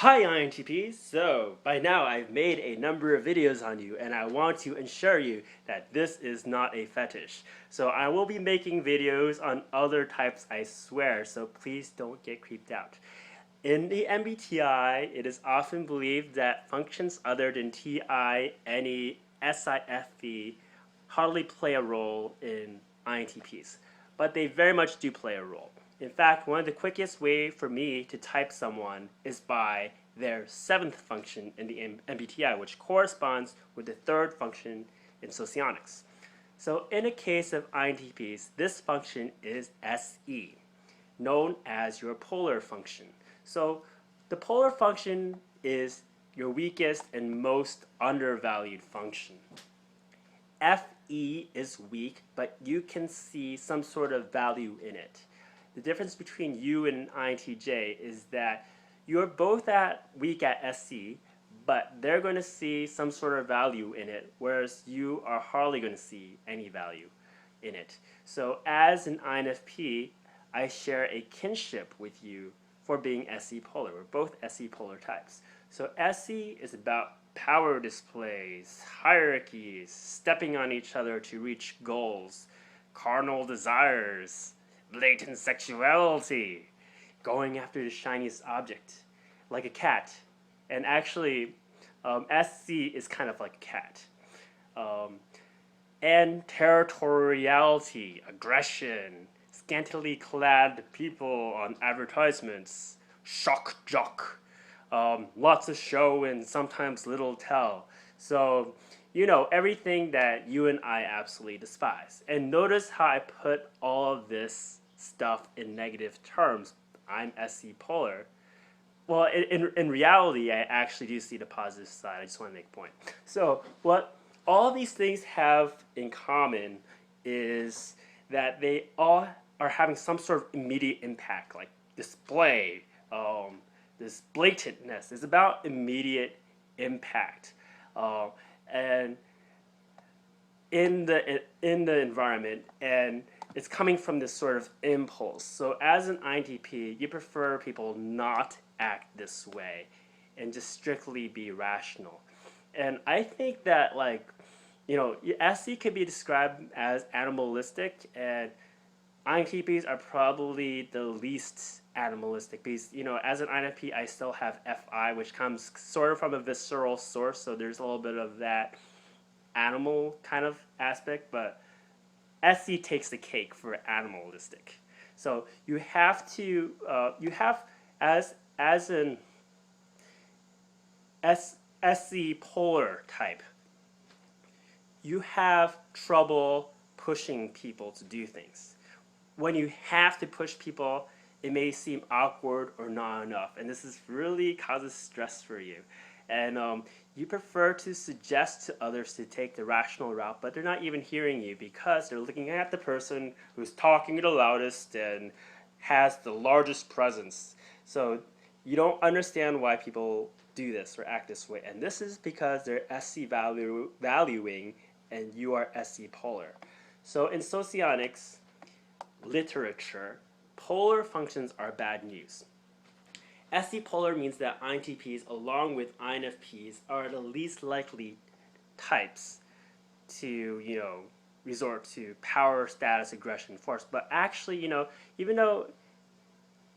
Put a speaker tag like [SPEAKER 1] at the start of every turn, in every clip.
[SPEAKER 1] Hi INTPs! So, by now I've made a number of videos on you and I want to ensure you that this is not a fetish. So I will be making videos on other types, I swear, so please don't get creeped out. In the MBTI, it is often believed that functions other than TI, NE, SIFE hardly play a role in INTPs, but they very much do play a role. In fact, one of the quickest ways for me to type someone is by their seventh function in the MBTI, which corresponds with the third function in socionics. So in the case of INTPs, this function is SE, known as your polar function. So the polar function is your weakest and most undervalued function. FE is weak, but you can see some sort of value in it. The difference between you and an INTJ is that you're both weak at SC, but they're going to see some sort of value in it, whereas you are hardly going to see any value in it. So as an INFP, I share a kinship with you for being SE polar. We're both SE polar types. So SE is about power displays, hierarchies, stepping on each other to reach goals, carnal desires, latent sexuality, going after the shiniest object, like a cat. And actually, SC is kind of like a cat. And territoriality, aggression, scantily clad people on advertisements, shock jock, lots of show and sometimes little tell. So, you know, everything that you and I absolutely despise. And notice how I put all of this stuff in negative terms. I'm SC polar. Well, in reality, I actually do see the positive side. I just want to make a point. So what all of these things have in common is that they all are having some sort of immediate impact, like display, this blatantness. It's about immediate impact. And in the environment, and it's coming from this sort of impulse. So as an INTP, you prefer people not act this way and just strictly be rational. And I think that, like, you know, SC could be described as animalistic, and INTPs are probably the least animalistic because, you know, as an INFP, I still have FI, which comes sort of from a visceral source, so there's a little bit of that animal kind of aspect, but SC takes the cake for animalistic. So you have to, as an SC polar type, you have trouble pushing people to do things. When you have to push people, it may seem awkward or not enough, and this really causes stress for you. And you prefer to suggest to others to take the rational route, but they're not even hearing you because they're looking at the person who's talking the loudest and has the largest presence. So you don't understand why people do this or act this way, and this is because they're SC valuing and you are SC polar. So in socionics literature, polar functions are bad news. SC polar means that INTPs, along with INFPs, are the least likely types to, you know, resort to power, status, aggression, force. But actually, you know, even though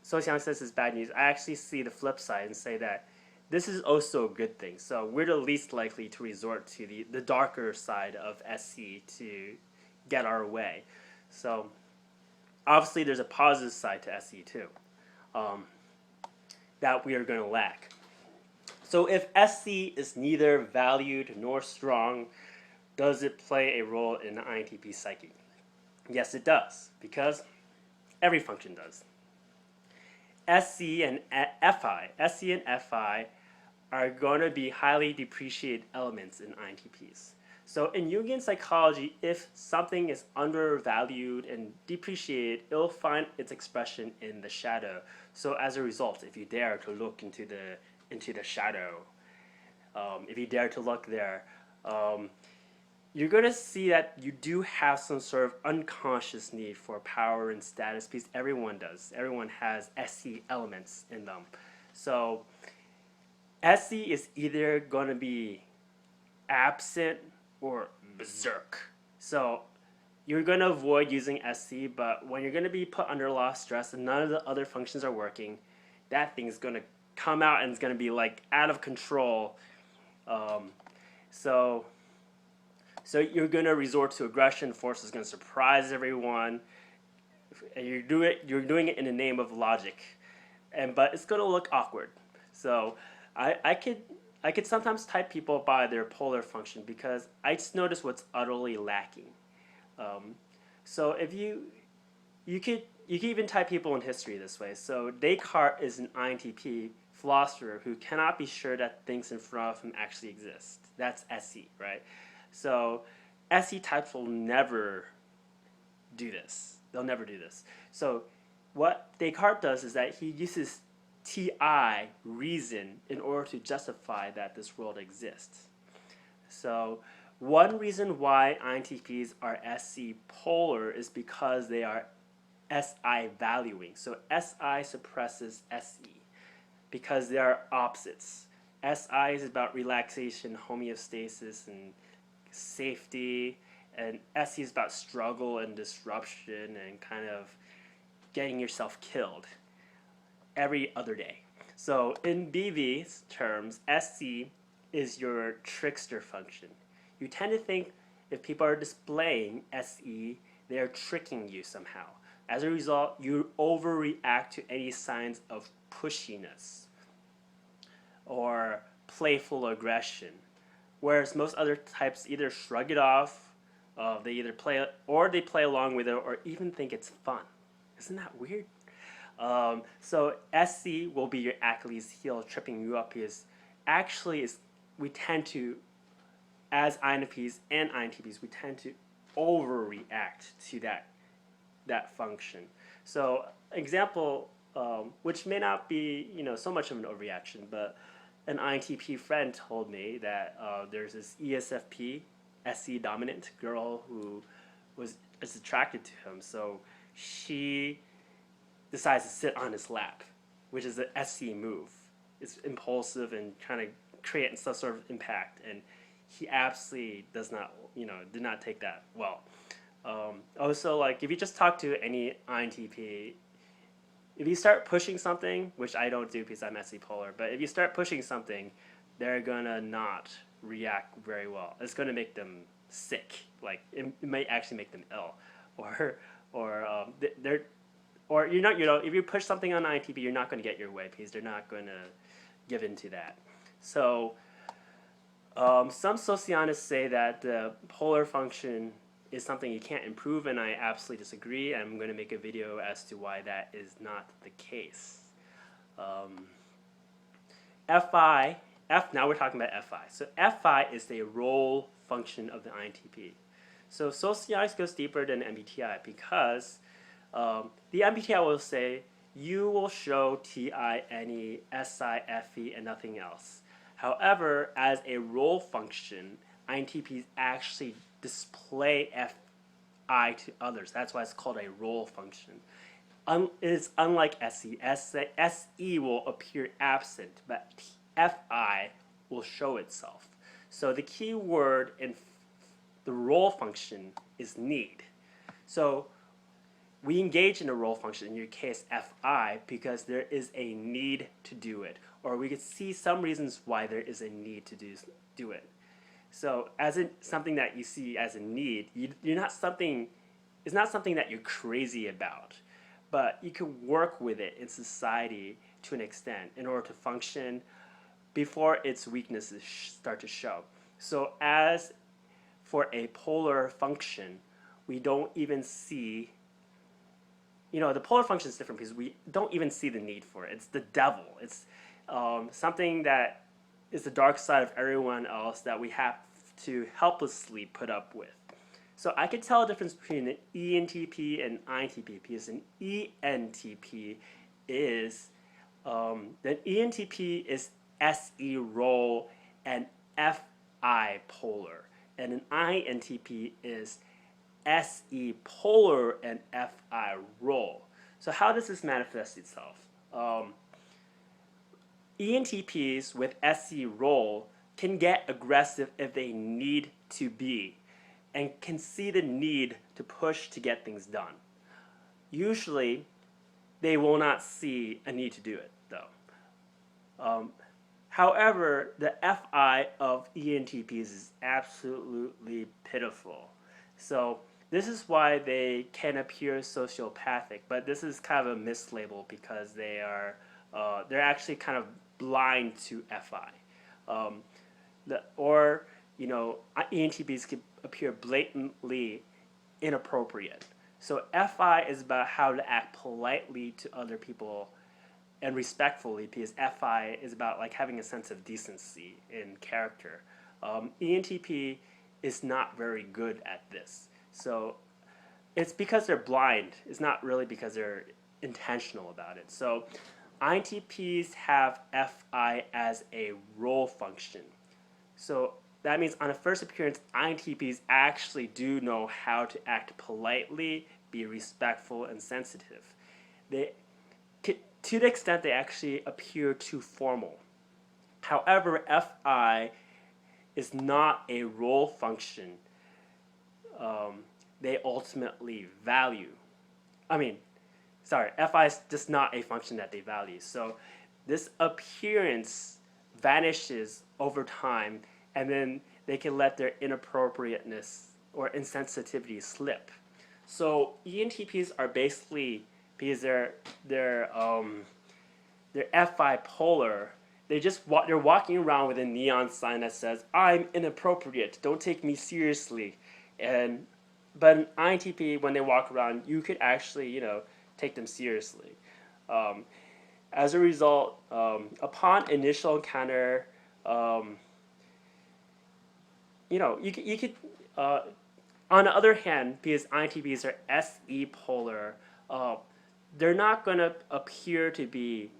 [SPEAKER 1] socionics says it's bad news, I actually see the flip side and say that this is also a good thing. So we're the least likely to resort to the darker side of SC to get our way. So obviously there's a positive side to SC too, that we are going to lack. So if SC is neither valued nor strong, does it play a role in the INTP psyche? Yes, it does, because every function does. SC and FI are going to be highly depreciated elements in INTPs. So in Jungian psychology, if something is undervalued and depreciated, it'll find its expression in the shadow. So as a result, if you dare to look into the shadow, if you dare to look there, you're going to see that you do have some sort of unconscious need for power and status, because everyone does. Everyone has SC elements in them. So SE is either going to be absent or berserk. So you're going to avoid using SC, but when you're going to be put under a lot of stress and none of the other functions are working, that thing's going to come out and it's going to be like out of control. Um, so you're going to resort to aggression. Force is going to surprise everyone, and you're doing it in the name of logic, but it's going to look awkward. So I could sometimes type people by their polar function because I just notice what's utterly lacking. Um, so if you could even type people in history this way. So Descartes is an INTP philosopher who cannot be sure that things in front of him actually exist. That's SE, right? So SE types will never do this. They'll never do this. So what Descartes does is that he uses TI, reason, in order to justify that this world exists. So one reason why INTPs are SC polar is because they are SI valuing. So SI suppresses SE because they are opposites. SI is about relaxation, homeostasis, and safety, and SE is about struggle and disruption and kind of getting yourself killed every other day. So in BV's terms, SC is your trickster function. You tend to think if people are displaying SE, they are tricking you somehow. As a result, you overreact to any signs of pushiness or playful aggression, whereas most other types either shrug it off, they either play along with it, or even think it's fun. Isn't that weird? So SC will be your Achilles heel, tripping you up, because actually we tend to, as INFPs and INTPs, we tend to overreact to that function. So example, which may not be so much of an overreaction, but an INTP friend told me that there's this ESFP, SC dominant girl who is attracted to him. So she decides to sit on his lap, which is an SC move. It's impulsive and trying to create some sort of impact, and he absolutely did not take that well. Also, like if you just talk to any INTP, if you start pushing something, which I don't do because I'm SC polar, but if you start pushing something, they're gonna not react very well. It's gonna make them sick. Like it might actually make them ill, or if you push something on INTP, you're not going to get your way because they're not going to give in to that. So some sociologists say that the polar function is something you can't improve, and I absolutely disagree. I'm going to make a video as to why that is not the case. Now we're talking about FI. So FI is the role function of the INTP. So sociology goes deeper than MBTI because the MBTI will say you will show TI, NE, SI, FE, and nothing else. However, as a role function, INTPs actually display FI to others. That's why it's called a role function. It is unlike SE. SE will appear absent, but FI will show itself. So the key word in the role function is need. So we engage in a role function, in your case FI, because there is a need to do it, or we could see some reasons why there is a need to do it. So as something that you see as a need, it's not something that you're crazy about, but you can work with it in society to an extent in order to function before its weaknesses start to show. So as for a polar function, we don't even see, the polar function is different because we don't even see the need for it. It's the devil. It's something that is the dark side of everyone else that we have to helplessly put up with. So I could tell a difference between an ENTP and INTP because an ENTP is, the ENTP is SE role and FI polar, and an INTP is SE polar and FI role. So how does this manifest itself? ENTPs with SE role can get aggressive if they need to be and can see the need to push to get things done. Usually, they will not see a need to do it, though. However, the FI of ENTPs is absolutely pitiful. So this is why they can appear sociopathic, but this is kind of a mislabel because they're actually kind of blind to FI. Or ENTPs can appear blatantly inappropriate. So FI is about how to act politely to other people and respectfully, because FI is about like having a sense of decency in character. ENTP is not very good at this. So it's because they're blind. It's not really because they're intentional about it. So INTPs have FI as a role function. So that means on a first appearance, INTPs actually do know how to act politely, be respectful, and sensitive. To the extent they actually appear too formal. However, FI is not a role function they ultimately value. FI is just not a function that they value. So this appearance vanishes over time, and then they can let their inappropriateness or insensitivity slip. So ENTPs are basically, because they're FI polar, they're walking around with a neon sign that says "I'm inappropriate, don't take me seriously," but an INTP, when they walk around, you could actually take them seriously. As a result, upon initial encounter, you could on the other hand, because INTPs are SE polar, they're not going to appear to be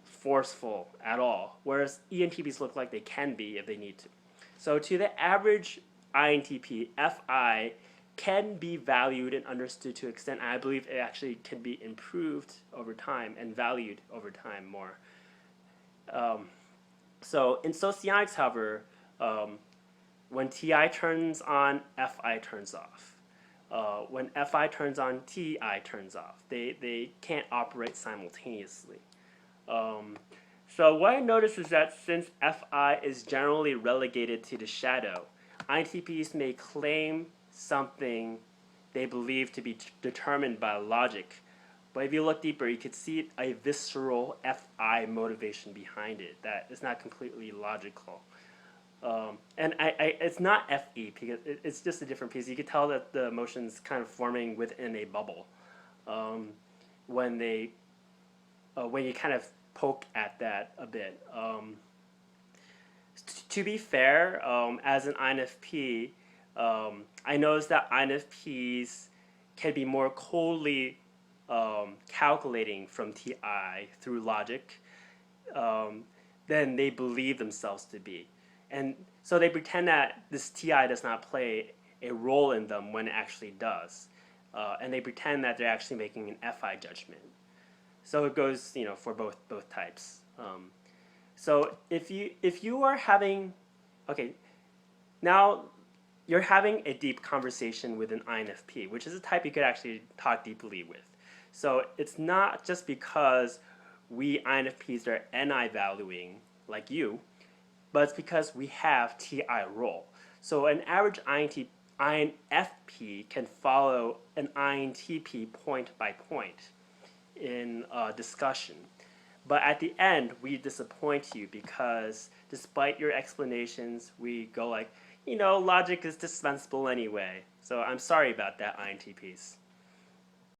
[SPEAKER 1] forceful at all, whereas ENTPs look like they can be if they need to. So to the average INTP, FI can be valued and understood to an extent. I believe it actually can be improved over time and valued over time more. So in socionics, however, when TI turns on, FI turns off. When FI turns on, TI turns off. They can't operate simultaneously. So what I noticed is that since FI is generally relegated to the shadow, INTPs may claim something they believe to be determined by logic. But if you look deeper, you could see a visceral FI motivation behind it that is not completely logical. And it's not FE because it's just a different piece. You could tell that the emotion's kind of forming within a bubble when you kind of poke at that a bit. To be fair, as an INFP, I noticed that INFPs can be more coldly calculating from TI through logic than they believe themselves to be. And so they pretend that this TI does not play a role in them when it actually does. And they pretend that they're actually making an FI judgment. So it goes, for both types. So if you are having, now you're having a deep conversation with an INFP, which is a type you could actually talk deeply with. So it's not just because we INFPs are NI valuing like you, but it's because we have TI role. So an average INFP can follow an INTP point by point in a discussion. But at the end, we disappoint you because despite your explanations, we go like, logic is dispensable anyway. So I'm sorry about that, INTPs.